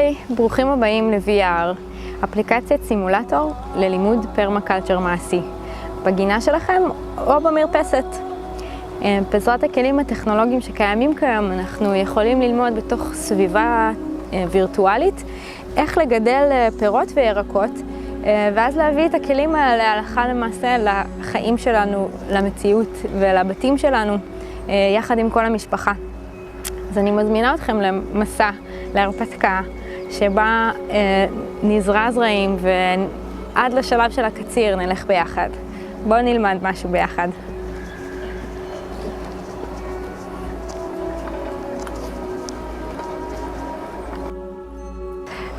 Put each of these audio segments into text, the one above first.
היי, ברוכים הבאים ל-VR, אפליקציית סימולטור ללימוד פרמקלצ'ר מעשי, בגינה שלכם או במרפסת. בעזרת הכלים הטכנולוגיים שקיימים כיום, אנחנו יכולים ללמוד בתוך סביבה וירטואלית איך לגדל פירות וירקות, ואז להביא את הכלים האלה הלכה למעשה לחיים שלנו, למציאות ולבתים שלנו, יחד עם כל המשפחה. אז אני מזמינה אתכם למסע, להרפתקה, שבה נזרע זרעים ועד לשלב של הקציר נלך ביחד. בואו נלמד משהו ביחד.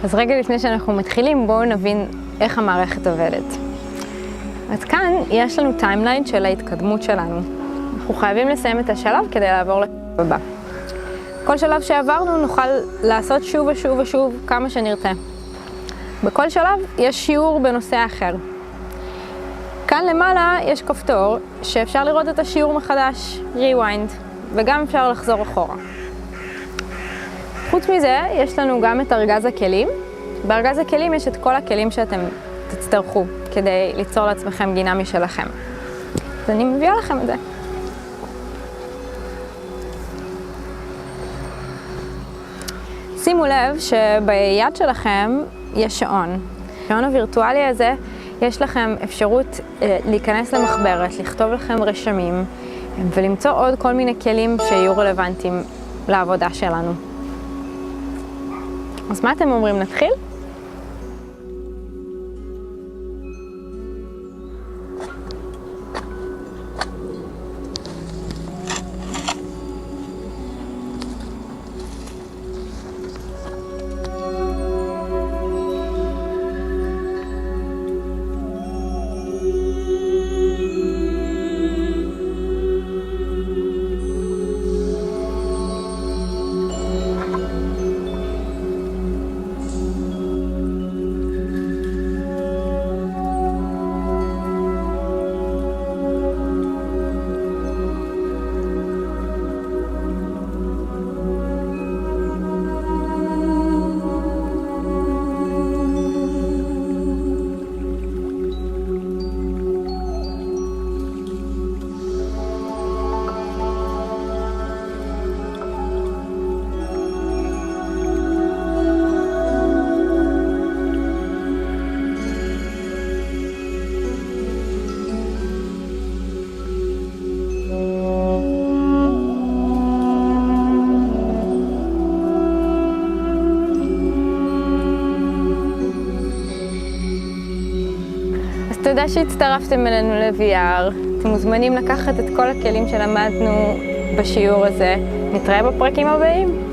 אז רגע לפני שאנחנו מתחילים, בואו נבין איך המערכת עובדת. אז כאן יש לנו טיימליין של ההתקדמות שלנו. אנחנו חייבים לסיים את השלב כדי לעבור לשלב הבא. כל שלב שעברנו נוכל לעשות שוב ושוב ושוב כמה שנרצה. בכל שלב יש שיעור בנושא אחר. כאן למעלה יש כפתור שאפשר לראות את השיעור מחדש, rewind, וגם אפשר לחזור אחורה. חוץ מזה, יש לנו גם את ארגז הכלים. בארגז הכלים יש את כל הכלים שאתם תצטרכו כדי ליצור לעצמכם גינה משלכם. אז אני מביאה לכם את זה. שימו לב שביד שלכם יש שעון. בשעון הווירטואלי הזה יש לכם אפשרות להיכנס למחברת, לכתוב לכם רשמים ולמצוא עוד כל מיני כלים שיהיו רלוונטיים לעבודה שלנו. אז מה אתם אומרים, נתחיל? תודה שהצטרפתם אלינו ל-VR. אתם מוזמנים לקחת את כל הכלים שלמדנו בשיעור הזה. נתראה בפרקים הבאים.